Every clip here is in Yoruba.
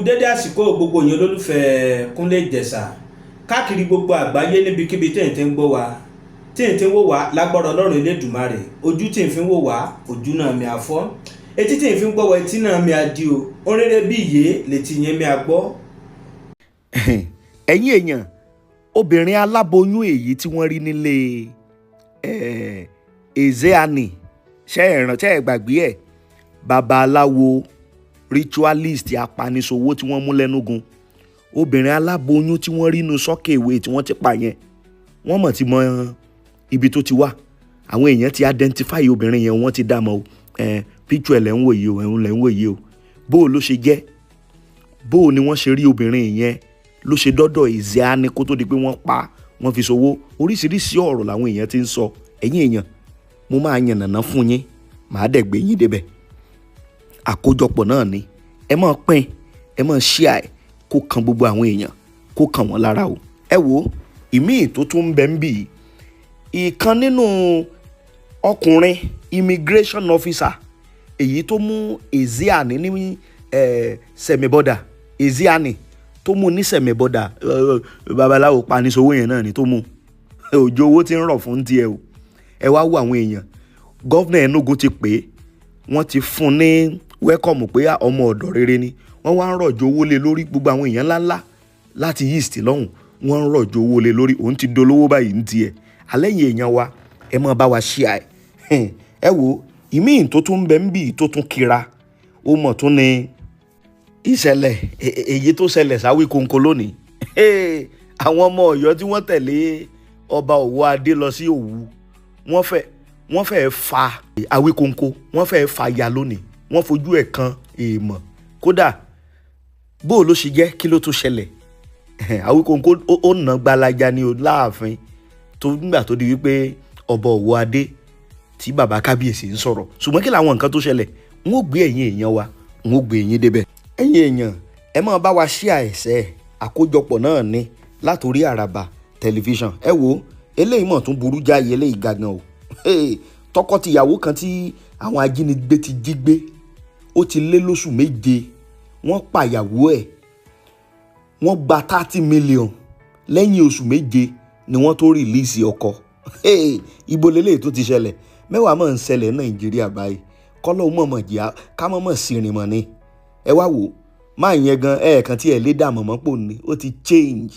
dédé àsìkò gbogbo yín olólùfẹ́ Kúnlé Ìjẹ̀ṣà káàkiri gbogbo àgbáyé níbikíbi tí ẹ̀ ń ti ń gbọ́ wa tí ẹ̀ ń ti ń wò wá lágbára Ọlọ́run Elédùmarè ojú tí ẹ̀ fi ń wò wá ojú náà mi àfọ́ etí tí ẹ̀ fi ń gbọ́ wa etí náà mi àdí o oréré bí ìyé létí yẹn mi àgbọ́. ẹ̀yin èèyàn obìnrin aláboyún èyí tí wọ́n rí nílé Ezeani ṣe é gbàgbé ẹ̀ babaláwo ritualist apaniṣòwò tí wọ́n mú lẹ́nugun obìnrin aláboyún tí wọ́n rí inú sọ́kèwé tí wọ́n ti pa yẹn wọ́n mọ̀ ti mọ ibi tó ti wá àwọn èèyàn ti identify obìnrin yẹn wọ́n ti dá mọ́ o picture ẹ̀ lẹ́ ń wò yìí o ẹ̀hún lẹ́ ń wò yìí o bó o ló ṣe jẹ́ bó o ni wọ́n ṣe rí obìnrin yẹn ló ṣe dọ́dọ̀ Ezeani kó tó di pé wọ́n pa wọ́n fi ṣòwò oríṣiríṣi ọ̀rọ̀ làwọn èèyàn ti ń sọ ẹ̀yin èèyàn mo máa yànnàná fún yín màá dẹ̀ gbé yín débẹ̀ àkójọpọ̀ náà ni ẹ máa pín ẹ máa share kó kan gbogbo àwọn èèyàn kó kàn wọ́n lára o ẹ wo ìmíì tó tún ń bẹ ń bì í ìkan nínú ọkùnrin immigration officer èyí tó mú Ezeani ní sẹ̀mẹ̀bọ́dà Ezeani tó mú ní sẹ̀mẹ̀bọ́dà babaláwo paniṣòwò yẹn náà ni tó mú òjò owó tí ń rọ̀ fún tiẹ̀ o ẹ wá wo àwọn èèyàn gọ́vnà Enugu ti pè é wọ́n ti fún ní wẹ́kọ̀mù pé ọmọ ọ̀dọ̀ rere ni wọ́n wá ń rọ̀jò owó lé lórí gbogbo àwọn èèyàn ńláńlá láti east lọ́hùn wọ́n ń rọ̀jò owó lé lórí òun ti dolówó báyìí ní tiẹ̀ alẹ́yìn èèyàn wa ẹ máa bá wa share ẹ wo ìmíì tó tún bẹ ń bì tó tún kira ó mọ̀ tún ní ìṣẹ̀lẹ̀ èyí tó ṣẹlẹ̀ sáwíkonko lónìí àwọn ọmọ Ọ̀yọ́ tí wọ́n tẹ̀lé ọba Òwò Adé lọ sí Òwu wọ́n fẹ́ fa Awikonko wọ́n fẹ́ fa ya lónìí wọ́n fojú ẹ̀ kan èèmọ̀ kódà bó ló ṣe jẹ́ kí ló tún ṣẹlẹ̀ Awikonko ó nà gbalaja ní o láàfin tó nígbà tó di wípé ọba Òwò Adé tí bàbá kábíyèsí ń sọ̀rọ̀ ṣùgbọ́n kí làwọn nǹkan tó ṣẹlẹ̀ n ó gbé ẹ̀yin èèyàn wa n ó gbé ẹ̀yin débẹ̀ ẹ̀yin èèyàn ẹ máa bá wa share ẹ̀sẹ̀ àkójọpọ̀ náà ní látòrí Àràbà tẹlifíṣàn ẹ wo eléyìí mọ̀ tún burú jáyé eléyìí gangan o tọkọ-tìyàwó kan tí àwọn ajínigbé ti jí gbé ó ti lé lóṣù méje wọ́n pàyàwó ẹ̀ wọ́n gba 30 million lẹ́yìn oṣù méje ni wọ́n tó rìlíìsì ọkọ ibo lélẹ́yìí tó ti ṣẹlẹ̀ mẹ́wàá mọ̀ ń ṣẹlẹ̀ Nàìjíríà báyìí kọ́lọ́ mọ̀mọ̀ jẹ́ ká mọ̀mọ̀ sírin mọ̀ ni ẹ wá wò máa yẹn gan ẹ̀ẹ̀kan tí ẹ̀ lé dà mọ̀mọ́ pò ní ó ti change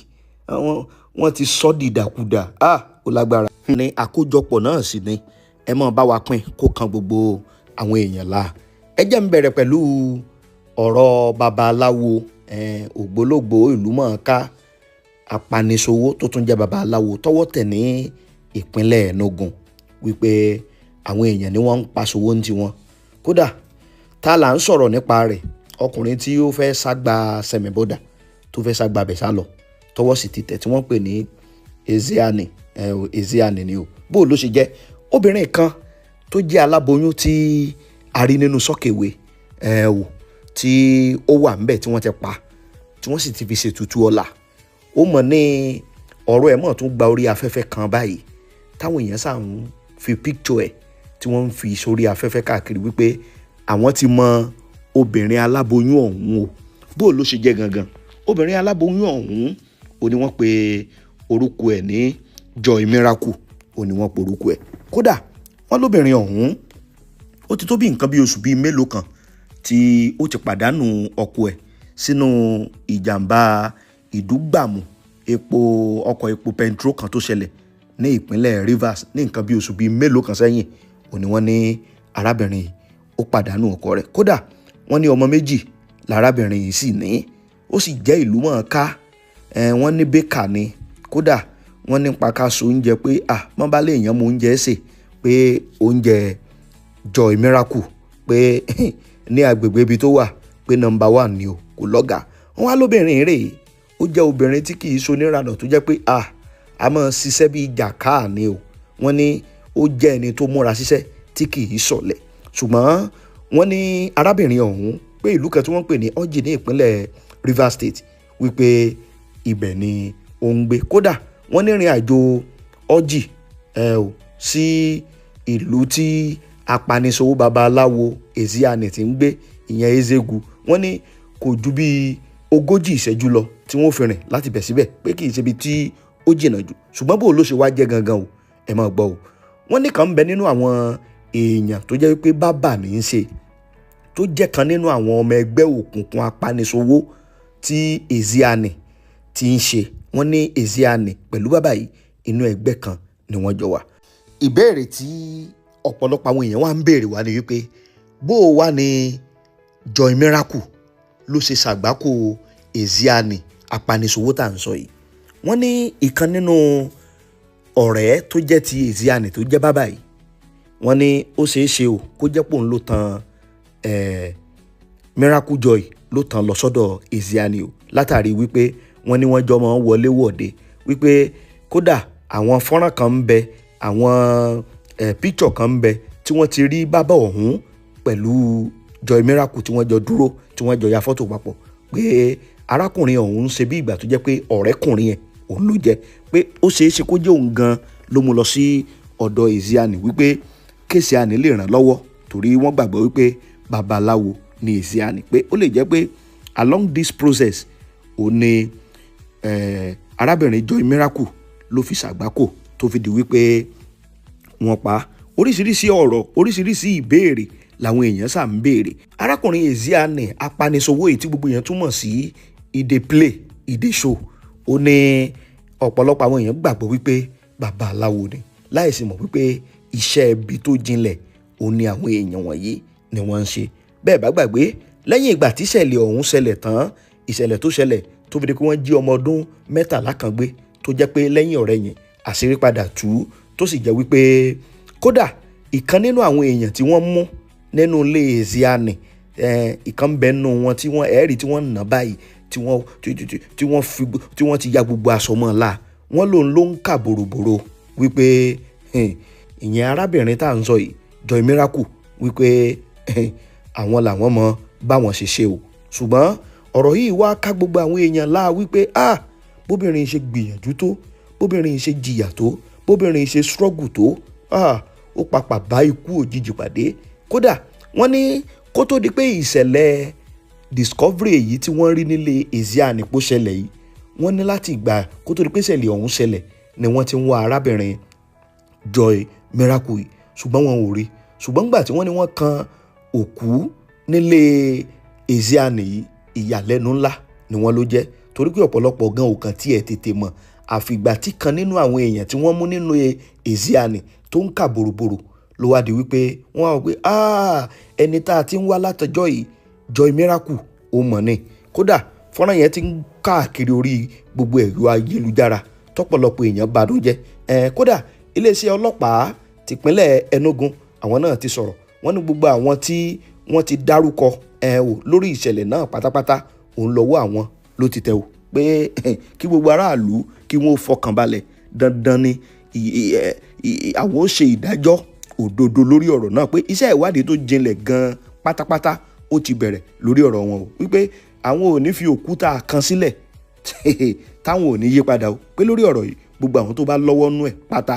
wọ́n ti sọ́ dìdàkudà ó lágbára. ní àkójọpọ̀ náà sì ni ẹ máa bá wa pín kó kan gbogbo àwọn èèyàn la ẹ jẹ́ n bẹ̀rẹ̀ pẹ̀lú ọ̀rọ̀ babaláwo ògbólógbò ìlúmọ̀ọ́ká apaniṣòwò tó tún jẹ́ babaláwo tọ́wọ́ tẹ̀ ní ìpínlẹ̀ Enugu wípé àwọn èèyàn ni wọ́n ń paṣòwò ní tiwọn kódà tá là ń sọ̀rọ̀ nípa rẹ̀ ọkùnrin tí ó fẹ́ ságbá sẹ̀mẹ̀bọ́dà tó fẹ́ ságbá bẹ̀ sálọ tọ́wọ́ sì ti tẹ̀ tí wọ́n pè ní Ezeani ni o bó ló ṣe jẹ́ obìnrin kan tó jẹ́ aláboyún tí a rí nínú sọ́kèwé tí ó wà ńbẹ̀ tí wọ́n ti pa tí wọ́n sì ti fi ṣètùtù ọ̀la ó mọ̀ ní ọ̀rọ̀ ẹ̀ mọ̀ tún gba orí afẹ́fẹ́ kan báyìí táwọn èèyàn sà ń fi picture ẹ̀ tí wọ́n ń fi sórí afẹ́fẹ́ káàkiri wípé àwọn ti mọ obìnrin aláboyún ọ̀hún o bó ló ṣe jẹ́ gangan obìnrin aláboyún ọ̀hún ó ní wọ́n pe orúkọ ẹ̀ ní Joy Miracle ó ní wọ́n pe orúkọ ẹ̀ kódà wọ́n lóbìnrin ọ̀hún ó ti tó bí nǹkan bí oṣù bíi mélòó kan tí ó ti pàdánù ọkọ ẹ̀ sínú ìjàmbá ìdúgbàmù ọkọ̀ epo pẹntró kan tó ṣẹlẹ̀ ní ìpínlẹ̀ Rivers ní nǹkan bí oṣù bíi mélòó kan sẹ́yìn ó ní wọ́n ní arábìnrin yìí ó pàdánù ọkọ rẹ̀ kódà wọ́n ní ọmọ méjì lárábìnrin yìí sì ní ó sì jẹ́ ìlú mọ̀ọ́ká wọ́n ní bẹ́kà ni kódà wọ́n ní pàkàṣọ oúnjẹ pé wọ́n bá lè yàn mọ́ oúnjẹ ṣe pé oúnjẹ Joy Miracle pé ní agbègbè ibi tó wà pé number 1 ni o kò lọ́gà wọ́n wá lóbìnrin rèé ó jẹ́ obìnrin tí kì í so níranà tó jẹ́ pé a máa ṣiṣẹ́ bíi jàkáà ni o wọ́n ní ó jẹ́ ẹni tó múra ṣiṣẹ́ tí kì í sọ̀lẹ̀ ṣùgbọ́n wọ́n ní arábìnrin ọ̀hún pé ìlú kan tí wọ́n pè ní Orji ní ìpínlẹ̀ Rivers State wípé ibẹ̀ ni ó ń gbé kódà wọ́n ní ìrìn àjò Orji sí ìlú tí apaniṣòwò babaláwo Ezeani ti ń gbé ìyẹn Ezegu wọ́n ní kò ju bí 40 ìṣẹ́jú lọ tí wọ́n fi rìn láti bẹ̀ síbẹ̀ pé kì í ṣe ibi tí ó jìnnà jù ṣùgbọ́n bó ló ṣe wá jẹ́ gangan o ẹ máa gbọ́ o. wọ́n ní kan ń bẹ nínú àwọn èèyàn tó jẹ́ wípé bábà ní í ṣe tó jẹ́ kan nínú àwọn ọmọ ẹgbẹ́ òkùnkùn apaniṣòwò tí Ezeani ti ń ṣe. wọ́n ní Ezeani pẹ̀lú bàbá yìí inú ẹgbẹ́ kan ni wọ́n jọ wà. ìbéèrè tí ọ̀pọ̀lọpọ̀ àwọn èèyàn wá ń béèrè wá ni wípé bó o wá ní Joy Miracle ló ṣe ṣàgbákò Ezeani apaniṣòwò tá à ń sọ yìí. wọ́n ní ìkan nínú ọ̀rẹ́ tó jẹ́ ti Ezeani tó jẹ́ bàbá yìí wọ́n ní ó ṣeé ṣe o kó jẹ́ pòun ló tan Miracle Joy ló tan lọ sọ́dọ̀ Ezeani o látàrí wípé wọ́n ní wọ́n jọ máa ń wọlé wọ̀de wípé kódà àwọn fọ́nrán kan ń bẹ àwọn picture kan ń bẹ tí wọ́n ti rí bàbá ọ̀hún pẹ̀lú Joy Miracle tí wọ́n jọ dúró tí wọ́n jọ ya fọ́tò papọ̀ pé arákùnrin ọ̀hún ṣe bí ìgbà tó jẹ́ pé ọ̀rẹ́kùnrin yẹn òun ló jẹ́ pé ó ṣeé ṣe kó jẹ́ òun gan ló mú lọ sí ọ̀dọ̀ Ezeani wípé kéèsì àní lè ràn lọ́wọ́ torí wọ́n gbàgbọ́ wípé babaláwo ni Ezeani pé ó lè jẹ́ pé along this process òun ni arábìnrin Joy Miracle ló fi ṣàgbákò tó fi di wípé wọ́n pa. oríṣiríṣi ọ̀rọ̀ oríṣiríṣi ìbéèrè làwọn èèyàn sà ń béèrè. arákùnrin Ezeani apaniṣòwò èyí tí gbogbo èèyàn túmọ̀ sí ìdè play ìdè show ó ní ọ̀pọ̀lọpọ̀ àwọn èèyàn gbàgbọ́ wípé babaláwo ni láìsí mọ̀ wípé iṣẹ́ ibi tó jinlẹ̀ òun ni àwọn èèyàn wọ̀nyí ni wọ́n ń ṣe. bẹ́ẹ̀ bá gbàgbé lẹ́yìn ìgbà tí ìṣẹ̀lẹ̀ ọ̀hún ṣẹlẹ̀ tán ìṣẹ̀lẹ̀ tó ṣẹlẹ̀ tó fi di pé wọ́n jí ọmọ ọdún 13 kan gbé tó jẹ́ pé lẹ́yìn ọ̀rẹ́ yẹn àṣírí padà tú tó sì jẹ́ wípé kódà ìkan nínú àwọn èèyàn tí wọ́n mú nínú ilé Ezeani ìkan ń bẹ nínú wọn tí wọ́n ẹ̀rí tí wọ́n nà báyìí tí wọ́n ti ya gbogbo aṣọ mọ́ la wọ́n lòun ló ń kà bòròbòrò wípé ìyẹn arábìnrin tá à ń sọ yìí Joy Miracle wípé àwọn làwọn mọ báwọn ṣe ṣe o. ṣùgbọ́n ọ̀rọ̀ yìí wá ká gbogbo àwọn èèyàn láà wípé bóbìnrin ṣe gbìyànjú tó bóbìnrin ṣe jìyà tó bóbìnrin ṣe struggle tó ó papà bá ikú òjijì pàdé. kódà wọ́n ní kó tó di pé ìṣẹ̀lẹ̀ discovery èyí tí wọ́n rí nílé Ezeani pó ṣẹlẹ̀ yìí wọ́n ní láti ìgbà kó tó di pé ìṣẹ̀lẹ̀ ọ̀hún ṣẹlẹ̀ ni wọ́n ti ń wá arábìnrin Joy Miracle yìí ṣùgbọ́n wọn ò rí. ṣùgbọ́n nígbà tí wọ́n ní wọ́n kan òkú nílé Ezeani yìí ìyàlẹ́nu ńlá ni wọ́n ló jẹ́ torí pé ọ̀pọ̀lọpọ̀ gan ò kàn tiẹ̀ tètè mọ̀ àfìgbà tí kan nínú àwọn èèyàn tí wọ́n mú nínú Ezeani tó ń kà bòròbòrò ló wá di wípé wọ́n á wò pé ẹni tá a ti ń wá látọjọ́ yìí Joy Miracle ó mọ̀ ni. kódà fọ́nrán yẹn ti ń káàkiri orí gbogbo ẹ̀rọ ayélujára tọ́pọ̀lọpọ̀ èèyàn bá ló jẹ́. kódà iléeṣẹ́ ọlọ́pàá tìpínlẹ̀ Enugu àwọn náà ti sọ̀rọ̀ wọ́n ní gbogbo àwọn tí wọ́n ti dárúkọ lórí ìṣẹ̀lẹ̀ náà pátápátá òun lọ́wọ́ àwọn ló ti tẹ̀ o pé kí gbogbo aráàlú kí wọ́n fọkàn balẹ̀ dandan ni àwọn ó ṣe ìdájọ́ òdodo lórí ọ̀rọ̀ náà pé iṣẹ́ ìwádìí tó jinlẹ̀ gan pátápátá ó ti bẹ̀rẹ̀ lórí ọ̀rọ̀ wọn o wípé àwọn ò ní fi òkúta kan sílẹ̀ táwọn ò ní yí padà o pé lórí ọ̀rọ̀ yìí gbogbo àwọn tó bá lọ́wọ́ nú ẹ̀ pátá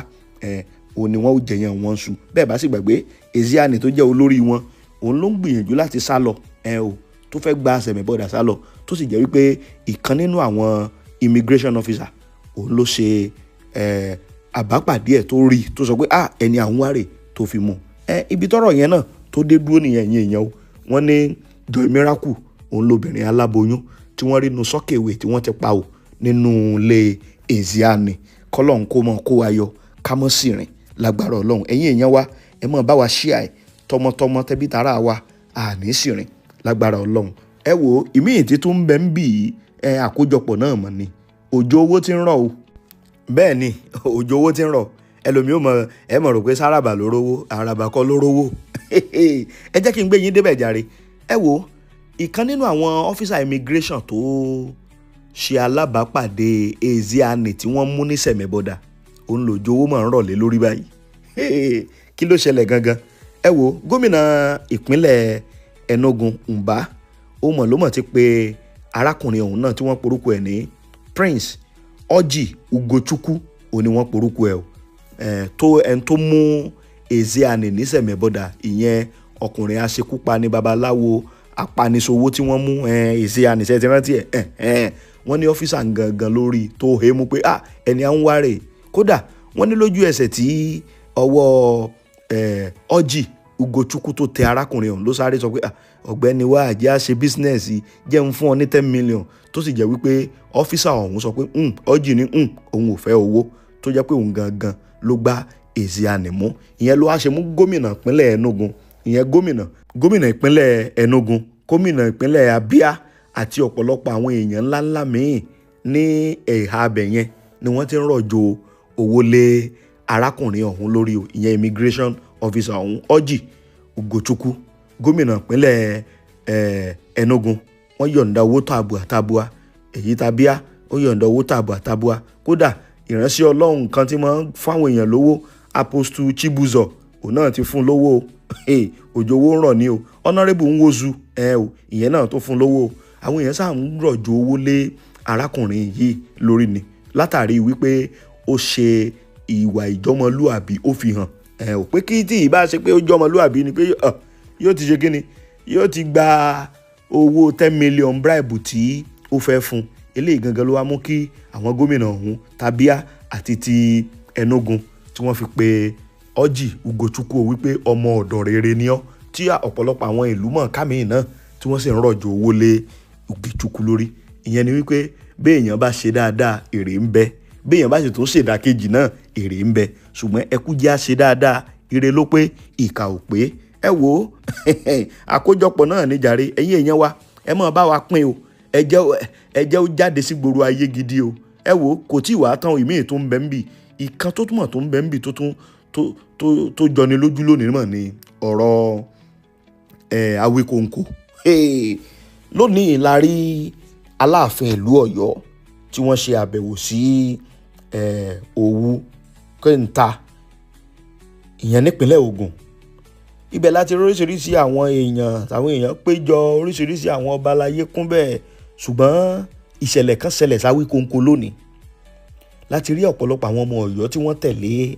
òun ni wọ́n ó jẹyàn wọn sùn. bẹ́ẹ̀ bá sì gbàgbé Ezeani tó jẹ́ olórí wọn òun ló ń gbìyànjú láti sá lọ tó fẹ́ gba sẹ̀mẹ̀bọ̀dà sá lọ tó sì jẹ́ wípé ìkan nínú àwọn immigration officer òun ló ṣe àbápàdé ẹ̀ tó rí tó sọ pé ẹni àwọn wárè tó fi mú ibi tọ́rọ̀ yẹn náà tó dé dúró nìyẹn èèyàn o. wọ́n ní Joy Miracle òun lóbìnrin aláboyún tí wọ́n rí inú sọ́kèwé tí wọ́n ti pa o nínú ilé Ezeani kọ́lọ́hún kó mọ̀ kó ayọ̀ ká mọ̀ sí rìn lágbára Ọlọ́run. ẹ̀yin èèyàn wa ẹ mọ̀ bá wa ṣíà ẹ̀ tọmọtọmọ tẹbí tara wa àní sì rìn lágbára Ọlọ́run. ẹ wo ìmíì tí tún bẹ ń bì í àkójọpọ̀ náà mọ̀ ni òjò owó ti ń rọ̀ o. bẹ́ẹ̀ ni òjò owó ti ń rọ̀ ẹlòmíì ẹ mọ̀ rò pé sáràbà ló rówó àràbà kọ́ ló rówó. ẹ jẹ́ kí n gbé yín débẹ̀ jàre. ẹ wo ìkan nínú àwọn ọ́fíìsà immigration tó ṣe alábàápàdé Ezeani tí wọ́n mú ní sẹ̀mẹ̀bọ̀dà òun lòjò owó máa ń rọ̀lé lórí báyìí. kí ló ṣẹlẹ̀ gangan. ẹ wo gómìnà ìpínlẹ̀ Enugu Mba ó mọ̀ ti pé arákùnrin ọ̀hún náà tí wọ́n porúkọ ẹ̀ ní Prince Orji Ugochukwu òun ni wọ́n porúkọ ẹ̀ o ẹni tó mú Ezeani ní sẹ̀mẹ̀bọ̀dà ìyẹn ọkùnrin aṣekúpa ní babaláwo apaniṣòwò tí wọ́n mú Ezeani ṣe ti rántí ẹ̀ wọ́n ní ọ́fíìsà gangan lórí tó he mú pé ẹni à ń wá rè kódà wọ́n ní lójú ẹsẹ̀ tí ọwọ́ Orji Ugochukwu tó tẹ arákùnrin ọ̀hún ló sáré sọ pé ọ̀gbẹ́ni wa àjẹ́ àṣe bísínẹ́sì jẹ́ ń fún ọ ní 10 million tó sì jẹ́ wípé ọ́fíìsà ọ̀hún sọ pé Orji ní òun ò fẹ́ owó tó jẹ́ pé òun gangan ló gbá Ezeani mú ìyẹn ló wá ṣe mú gómìnà ìpínlẹ̀ Enugu ìyẹn gómìnà ìpínlẹ̀ Enugu gómìnà ìpínlẹ̀ Abia àti ọ̀pọ̀lọpọ̀ àwọn èèyàn ńláńlá míì ní ẹ̀ha abẹ̀ yẹn ni wọ́n ti ń rọ̀jò owó lé arákùnrin ọ̀hún lórí o ìyẹn immigration officer ọ̀hún Orji Ugochukwu gómìnà ìpínlẹ̀ Enugu wọ́n yọ̀ǹda owó tàbùà èyí tàbíà ó yọ̀ǹda owó tàbùà kódà ìránṣẹ́ Ọlọ́run kan tí máa ń fáwọn èèyàn lówó Apostle Chibuzo òun náà ti fún lówó òjò owó ń rọ̀ ní o Honorable Nwozu ìyẹn náà tó fún lówó àwọn èèyàn sáà ń rọ̀jò owó lé arákùnrin yìí lórí ni látàrí wípé ó ṣe ìwà ìjọmọlúàbí ó fi hàn pé kí tí ì bá ṣe pé ó jọmọlúàbí ni pé yóò ti ṣe kíni yóò ti gba owó 10 million bribe tí ó fẹ́ fún eléyìí gangan ló wá mú kí àwọn gómìnà ọ̀hún Abia àti ti Enugu tí wọ́n fi pe Orji Ugochukwu wípé ọmọ ọ̀dọ̀ rere ni ọ́ tí ọ̀pọ̀lọpọ̀ àwọn ìlú mọ̀ọ́ká míì náà tí wọ́n sì ń rọ̀jò owó lé Ugochukwu lórí ìyẹn ni wípé béèyàn bá ṣe dáadáa èrè ń bẹ béèyàn bá sì tún ṣèdákejì náà èrè ń bẹ ṣùgbọ́n ẹkú jẹ́ àṣe dáadáa ire ló pé ìkà ò pé ẹ wò ó àkójọpọ̀ náà ní jàre ẹ̀yin èèyàn wa ẹ máa bá wa pín o ẹ jẹ́ ó jáde sí gbòòrò ayé gidi o ẹ wò ó kò tí ì wá tán ìmíì tó ń bẹ ń bì ìkan tó túmọ̀ tó ń bẹ ń bì tó jọni lójú lónìí mọ̀ ni ọ̀rọ̀ Awikonko lónìí la rí Aláàfin ìlú Ọ̀yọ́ tí wọ́n ṣe àbẹ̀wò sí Òwu Kẹ́ńtà ìyẹn nípínlẹ̀ Ògùn ibẹ̀ láti oríṣiríṣi àwọn èèyàn péjọ oríṣiríṣi àwọn ọba aláyé kún bẹ́ẹ̀ ṣùgbọ́n ìṣẹ̀lẹ̀ kan ṣẹlẹ̀ sáwíkonko lónìí láti rí ọ̀pọ̀lọpọ̀ àwọn ọmọ Ọ̀yọ́ tí wọ́n tẹ̀lé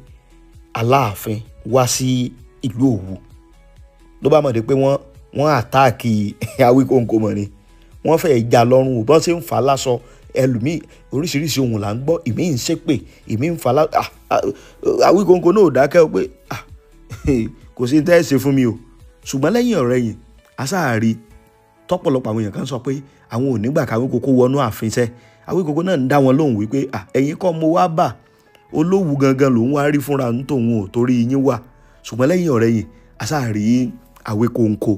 Aláàfin wá sí ìlú Òwu ló bá mọ̀ dé pé wọ́n àtáàkì Awikonko mọ̀ ni wọ́n fẹ́ já lọ́rùn bọ́n ṣe ń fà á lásọ ẹlòmíì oríṣiríṣi ohun là ń gbọ́ ìmí ń ṣépè ìmí ń fà á Awikonko náà ò dákẹ́ pé kò sí tẹ́ ẹ ṣe fún mi o ṣùgbọ́n lẹ́yìn ọ̀rẹ́ yìí aṣáàrí tọ́pọ̀lọpọ̀ àwọn èèyàn kan sọ pé àwọn ò nígbà káwíkonko wọnú ààfin ṣẹ́ Awikonko náà ń dá wọn lóhùn wípé ẹ̀yin kọ́ mo wá bà Olówu gangan lòún wá rí fúnra ń tòun ò torí yín wà ṣùgbọ́n lẹ́yìn ọ̀rẹ́ yìí aṣáàrí Awikonko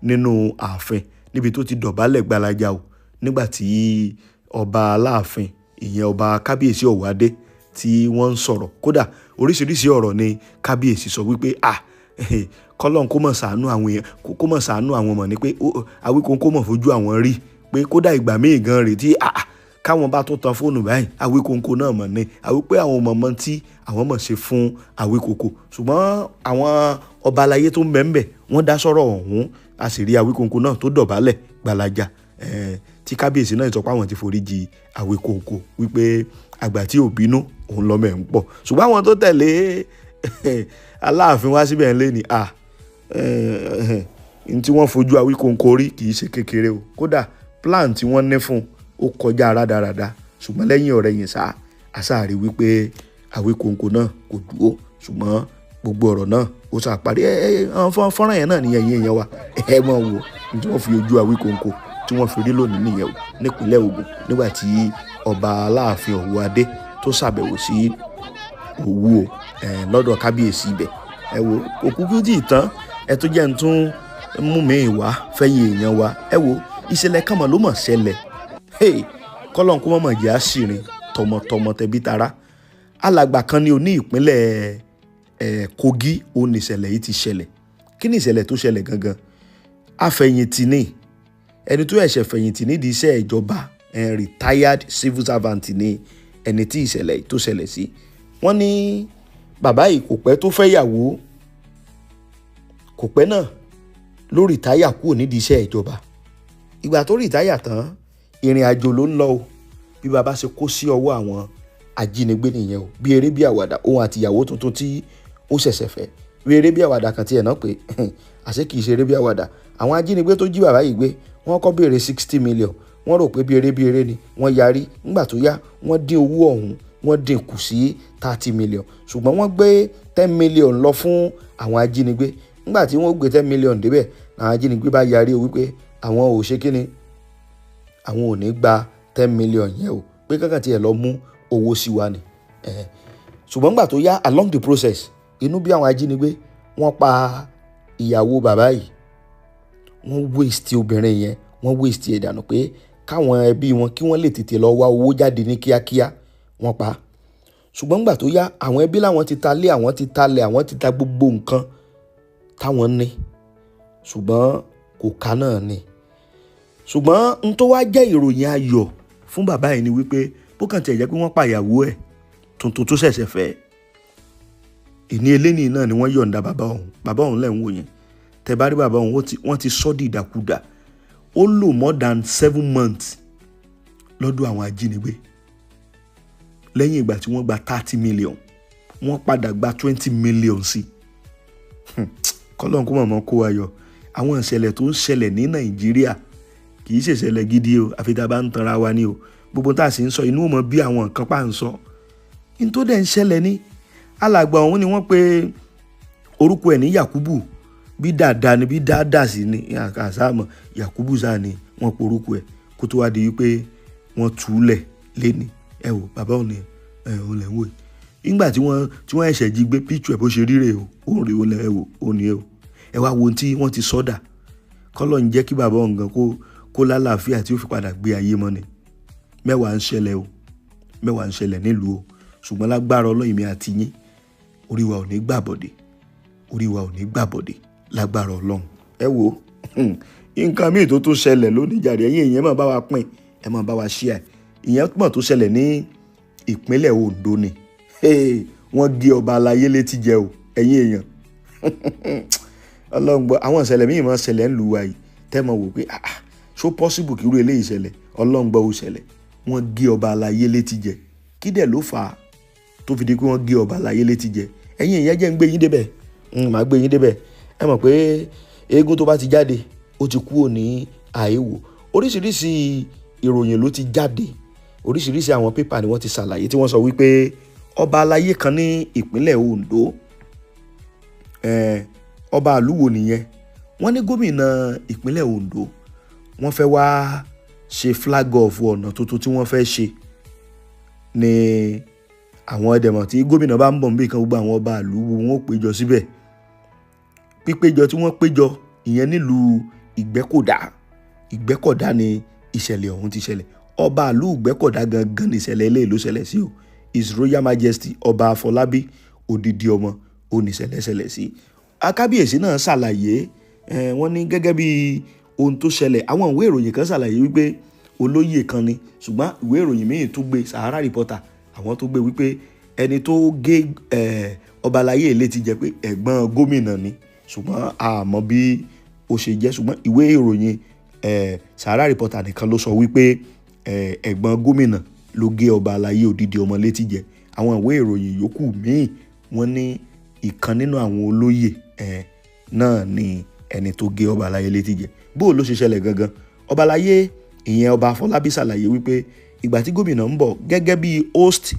nínú ààfin níbi tó ti dọ̀bálẹ̀ gbalaja o nígbà tí ọba Aláàfin ìyẹn ọba kábíyèsí Ọ̀wádé tí wọ́n ń sọ̀rọ̀ kódà oríṣiríṣi ọ̀rọ̀ ni kábíyèsí sọ wípé kọ́lọ́n kó mọ̀ ṣàánú àwọn èèyàn kó mọ̀ ṣàánú àwọn ọmọ ni pé Awikonko mọ̀ fojú àwọn rí pé kódà ìgbà míì gan rè tí káwọn bá tó tan fóònù báyìí Awikonko náà mọ̀ ní pé àwọn ọmọ tí àwọn mọ̀ ṣe fún Awikonko ṣùgbọ́n àwọn ọba aláyé tó ń bẹ ń bẹ wọ́n dá sọ̀rọ̀ ọ̀hún a sì rí Awikonko náà tó dọ̀bálẹ̀ gbalaja tí kábíyèsí náà sọ pé àwọn ti foríjì Awikonko wípé àgbà tí ò bínú òun lọ́mọ ẹ̀ ń pọ̀ ṣùgbọ́n àwọn tó tẹ̀lé Aláàfin wá síbẹ̀ ń lé ní tí wọ́n fojú Awikonko rí kì í ṣe kékeré o kódà plan tí wọ́n ní fún ó kọjá rádaràda ṣùgbọ́n lẹ́yìn ọ̀rẹ́ yìí àṣàrí wípé Awikonko náà kò dúró ṣùgbọ́n gbogbo ọ̀rọ̀ náà ó ṣàparí fọ́nrán yẹn náà nìyẹn yẹn wa ẹ mọ̀ wò tí wọ́n fi ojú Awikonko tí wọ́n fi rí lónìí nìyẹn o nípínlẹ̀ Ògùn nígbà tí ọba Aláàfin Ọ̀wádé tó ṣàbẹ̀wò sí Òwu lọ́dọ̀ kábíyèsí ibẹ̀ ẹ wo òkúkú tí ì tán ẹ tó jẹ́ ń tún mú mi wá fẹ́yìn èèyàn wa ẹ wo ìṣẹ̀lẹ̀ kan mọ̀ ló mọ̀ ṣẹlẹ̀ kọ́lọ́n kó mọ̀ jẹ́ àṣìrìn tọmọtọmọ tẹbí tará alàgbà kan ní oní ìpínlẹ̀ Kogi ó ní ìṣẹ̀lẹ̀ yìí ti ṣẹlẹ̀ kí ni ìṣẹ̀lẹ̀ tó ṣẹlẹ̀ gangan afẹ̀yìntì ni ẹni tó ẹ̀ṣẹ̀ fẹ̀yìntì nídìí iṣẹ́ ìjọba retired civil servant ni ẹni tí ìṣẹ̀lẹ̀ tó ṣẹlẹ̀ sí wọ́n ní bàbá yìí kò pẹ́ tó fẹ́ yàwó kò pẹ́ náà ló rìtáyà kúrò nídìí iṣẹ́ ìjọba ìgbà tó rìtáyà tán ìrìn àjò ló ń lọ o bí bàbá ṣe kó sí ọwọ́ àwọn ajínigbé nìyẹn o bí eré bí àwàdà òun àti ìyàwó tuntun tí ó ṣẹ̀ṣẹ̀ fẹ́ bí eré bí àwàdà kan tiẹ̀ náà pé àṣé kìí ṣe eré bí àwàdà àwọn ajínigbé tó jí bàbá yìí gbé wọ́n kọ́ béèrè 60 million wọ́n rò pé bí eré ni wọ́n yarí nígbà tó yá wọ́n dín owó ọ̀hún wọ́n dín kù sí 30 million ṣùgbọ́n wọ́n gbé 10 million lọ fún àwọn ajínigbé nígbà tí wọ́n gbé 10 million débẹ̀ àwọn ajínigbé bá yarí wípé àwọn ò ṣe kíni àwọn ò ní gba 10 million yẹn o pé kankan tiẹ̀ lọ mú owó sí wa ni ṣùgbọ́n nígbà tó yá along the process inú bí àwọn ajínigbé wọ́n pa ìyàwó bàbá yìí wọ́n waste obìnrin yẹn wọ́n waste ẹ̀ dànù pé káwọn ẹbí wọn kí wọ́n lè tètè lọ wá owó jáde ní kíákíá wọ́n pa ṣùgbọ́n nígbà tó yá àwọn ẹbí làwọn ti ta lé àwọn ti ta lẹ̀ àwọn ti ta gbogbo nǹkan táwọn ní ṣùgbọ́n kò ká náà ni ṣùgbọ́n n tó wá jẹ́ ìròyìn ayọ̀ fún bàbá yìí ni wípé bó kàn tiẹ̀ jẹ́ pé wọ́n pa ìyàwó ẹ̀ tuntun tó ṣẹ̀ṣẹ̀ fẹ́ ìní eléyìí náà ni wọ́n yọ̀ǹda bàbá ọ̀hún lẹ̀ ń wò yẹn tẹ́ bá rí bàbá ọ̀hún wọ́n ti sọ́ di ìdàkudà ó lò more than 7 months lọ́dọ̀ àwọn ajínigbé lẹ́yìn ìgbà tí wọ́n gba 30 million wọ́n padà gba 20 million sí kọ́lọ́n kó mọ̀mọ́ kó ayọ̀ àwọn ìṣẹ̀lẹ̀ tó ń ṣẹlẹ̀ ní Nàìjíríà kì í ṣèṣẹ̀lẹ̀ gidi o àfi tá a bá ń tanra wa ni o gbogbo tá a sì ń sọ inú mọ̀ bí àwọn nǹkan pa ń sọ in tó dẹ̀ ń ṣẹlẹ̀ ní alàgbà ọ̀hún ni wọ́n pe orúkọ ẹ̀ ní Yakubu bí dáadáa ni bí dáadáa sí ni àkàsámọ̀ Yakubu sáà ni wọ́n pe orúkọ ẹ̀ kó tó wá di wípé wọ́n túlẹ̀ lẹ́ni ẹ wò bàbá òun ni òun lẹ̀ ń wò nígbà tí wọ́n ẹ̀ṣẹ̀ jí gbé píṣù ẹ̀ bó ṣe ríre o òun rí òun lẹ̀ ẹ wò òun ni ẹ o ẹ wá wo tí wọ́n ti sọ́dà kọ́lọ̀ ń jẹ́ kí bàbá òun gan kó lálàáfíà tí ó fi padà gbé ayé mọ́ ni mẹ́wàá ń ṣẹlẹ̀ nílùú o ṣùgbọ́n lágbára Ọlọ́run mi àti yín orí wa ò ní gbàbọ̀dé lágbára Ọlọ́run ẹ wo nǹkan míì tó ṣẹlẹ̀ lónìí jàre ẹ̀yin èèyàn máa bá wa pín ẹ máa bá wa share ìyẹn mọ̀ tó ṣẹlẹ̀ ní ìpínlẹ̀ Ondo ni wọ́n gé ọba aláyé létí jẹ o ẹ̀yin èèyàn Ọlọ́run gbọ́ àwọn ìṣẹ̀lẹ̀ míì máa ṣẹlẹ̀ ń lu wa yìí tẹ́ mọ̀ wò pé ṣó possible kí irú eléyìí ṣẹlẹ̀ Ọlọ́run gbọ́ ó ṣẹlẹ̀ wọ́n gé ọba aláyé létí jẹ kí dẹ̀ ló fà á tó fi di pé wọ́n gé ọba aláyé létí jẹ ẹ̀yin èèyàn jẹ́ ń gbé yín débẹ̀ màá gbé yín débẹ̀ ẹ mọ̀ pé eégún tó bá ti jáde ó ti kúrò ní àìwò oríṣiríṣi ìròyìn ló ti jáde oríṣiríṣi àwọn pépà ni wọ́n ti ṣàlàyé tí wọ́n sọ wípé ọba aláyé kan ní ìpínlẹ̀ Ondo ọba àlúwo nìyẹn wọ́n ní gómìnà ìpínlẹ̀ Ondo wọ́n fẹ́ wá ṣe flag off ọ̀nà tuntun tí wọ́n fẹ́ ṣe ní àwọn ẹ̀dẹ̀mọ̀ tí gómìnà bá ń bọ̀ níbi kan gbogbo àwọn ọba àlúwo wọn ò péjọ síbẹ̀ pípéjọ tí wọ́n péjọ ìyẹn nílùú Ìgbẹ́kọ̀dá ni ìṣẹ̀lẹ̀ ọ̀hún ti ṣẹlẹ̀ ọba àlú Ìgbẹ́kọ̀dá gangan ní ìṣẹ̀lẹ̀ eléyìí ló ṣẹlẹ̀ sí o His Royal Majesty ọba Afọlábí odidi ọmọ oníṣẹ̀lẹ̀ sí akábíyèsí náà ṣàlàyé wọ́n ní gẹ́gẹ́ bí ohun tó ṣẹlẹ̀ àwọn ìwé ìròyìn kan ṣàlàyé wípé olóyè kan ni ṣùgbọ́n ìwé ìròyìn míì tó gbé Sahara Reporter àwọn tó gbé wípé ẹni tó gé ọba aláyé létí jẹ pé ẹ̀gbọ́n gómìnà ni ṣùgbọ́n àmọ́ bí ó ṣe jẹ́ ṣùgbọ́n ìwé ìròyìn Sahara Reporter nìkan ló sọ wípé ẹ̀gbọ́n gómìnà ló gé ọba aláyé odidi ọmọ létí jẹ àwọn ìwé ìròyìn yòókù míì wọ́n ní ìkan nínú àwọn olóyè náà ni ẹni tó gé ọba aláyé létí jẹ bó ló ṣe ṣẹlẹ̀ gangan ọba aláyé ìyẹn ọba Afọlábí ṣàlàyé wípé ìgbà tí gómìnà ń bọ̀ gẹ́gẹ́ bí host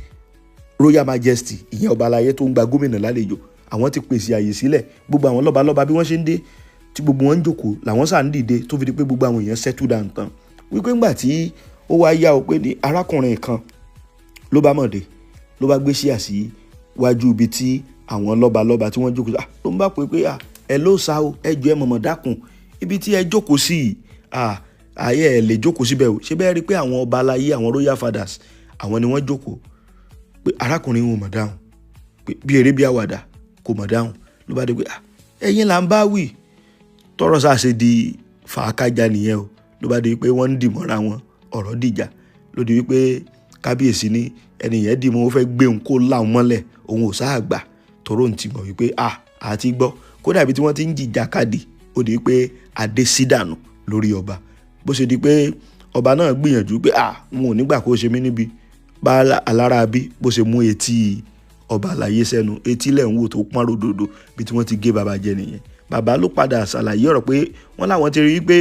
Royal Majesty ìyẹn ọba aláyé tó ń gba gómìnà lálejò àwọn ti pèsè àyè sílẹ̀ gbogbo àwọn lọ́balọ́ba bí wọ́n ṣe ń dé tí gbogbo wọn ń jókòó làwọn sáà ń dìde tó fi di pé gbogbo àwọn èèyàn settle down tán wípé ńgbà tí ó wá yá o pé ní arákùnrin kan ló bá mọ̀dé ló bá gbé síà sí wájú ibi tí àwọn lọ́balọ́ba tí wọ́n jókòó ló ń bá pè pé ẹ ló sá o ẹ jọ ẹ mọ̀mọ́ dákun ibi tí ẹ jókòó sí ayé ẹ lè jókòó síbẹ̀ o ṣé bẹ́ẹ̀ rí pé àwọn ọba aláyé àwọn royal fathers àwọn ni wọ́n jókòó pé arákùnrin wọn mọ̀ dáhùn pé bí eré bí àwàdà kò mọ̀ dáhùn ló bá dé pé ẹ̀yin là ń bá wì tọrọ sáà ṣe di fàákájà nìyẹn o ló bá dé pé wọ́n ń dì mọ́ra wọn ọ̀rọ̀ dìjà ló di wípé kábíyèsí ní ẹnìyẹn dì mọ́ ó fẹ́ gbé òun kó láwọn mọ́lẹ̀ òun ò sáà gbà tọrọ ń ti mọ̀ wípé àti gbọ́ kódà ibi tí wọ́n ti ń jìjà kadì ó di wípé adé sídànù lórí ọba bó ṣe di pé ọba náà gbìyànjú pé wọn ò nígbà kó ṣe mí níbi bá alára bí bó ṣe mú etí ọba àlàyé sẹ́nu etí lẹ̀ ń wò tó pọ́n ròdòdò bí tí wọ́n ti gé baba jẹ nìyẹn bàbá ló padà ṣàlàyé ọ̀rọ̀ pé wọ́n láwọn ti rí pé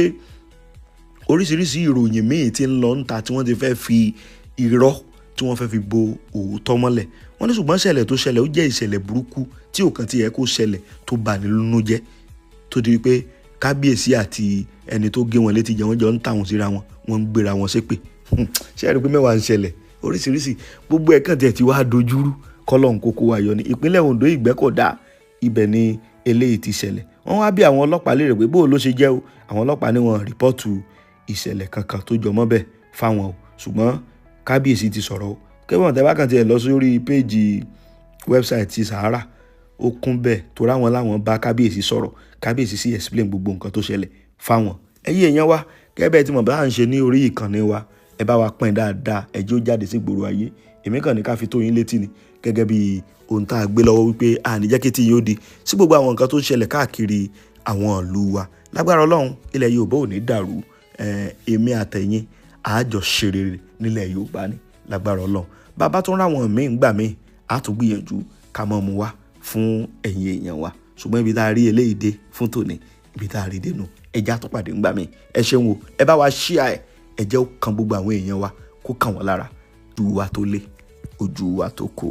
oríṣiríṣi ìròyìn míì ti ń lọ níta tí wọ́n ti fẹ́ fi irọ́ tí wọ́n fẹ́ fi bo òótọ́ mọ́lẹ̀. Wọ́n ní ṣùgbọ́n ìṣẹ̀lẹ̀ tó ṣẹlẹ̀ ó jẹ́ ìṣẹ̀lẹ̀ burúkú tí òkan ti yẹ kó ṣẹlẹ̀ tó bà ní nínú jẹ́, tó di pé kábíyèsí àti ẹni tó gé wọn létí jẹ wọ́n jọ ń tàwọn síra wọn, wọ́n ń gbéra wọn ṣépè. Ṣé ẹ rí pé mẹ́wàá ń ṣẹlẹ̀ oríṣiríṣi, gbogbo ẹ̀kan tiẹ̀ ti wá dojúrú, kọ́lọ́hún kókó wa yọ ní ìpínlẹ̀ Ondo Ìgbẹ́kọ̀dá, ibẹ̀ ni eléyìí ti ṣẹlẹ̀. Wọ́n wá bí àwọn ọlọ́pàá léèrè pé bóò ló ṣe jẹ́ o, àwọn ọlọ́pàá ní wọn rìpọ́ọ̀tù ìṣẹ̀lẹ̀ kankan tó jọmọ́ bẹ́ẹ̀ fáwọn o, ṣùgbọ́n kábíyèsí ti sọ̀rọ̀ o. Kẹ́wọ̀n tẹ́ bá kàn tiẹ̀ lọ sórí péèjì wẹ́bsáìtì Sahara, ó kún bẹ́ẹ̀ tó ráwọn láwọn bá kábíyèsí sọ̀rọ̀, kábíyèsí sì explain gbogbo nǹkan tó ṣẹlẹ̀ fáwọn. Ẹ̀yin èèyàn wa, gẹ́gẹ́ bẹ́ẹ̀ tí mo bá ń ṣe ní orí ìkànnì wa, ẹ bá wa pín dáadáa, ẹ jẹ́ ó jáde sí gbòòrò ayé. Èmi kàn ní ká fi tó yín létí ni, gẹ́gẹ́ bí ohun tá a gbé lọ́wọ́ wípé àní jẹ́ kí tí yóò di sí gbogbo àwọn nǹkan tó ń ṣẹlẹ̀ káàkiri àwọn ìlú wa. Lágbára Ọlọ́run, ilẹ̀ Yorùbá ò ní dàrú. Èmi àtẹ̀yin àjọ ṣe rere nílẹ̀ Yorùbá ni, lágbára Ọlọ́run. Bàbá tó ń ráwọn míì ń gbà míì, á tún gbìyànjú ká mọ́ mu wá fún ẹ̀yin èèyàn wa. Ṣùgbọ́n ibi tá a rí eléyìí dé fún tòní, ibi tá a rí dénú, ẹja tó pàdé ń gbà míì. Ẹ ṣeun o, ẹ bá wa share ẹ̀, ẹ jẹ́ ó kan gbogbo àwọn èèyàn wa, kó kàn wọ́n lára, ojú wa tó lé, ojú wa tó kó.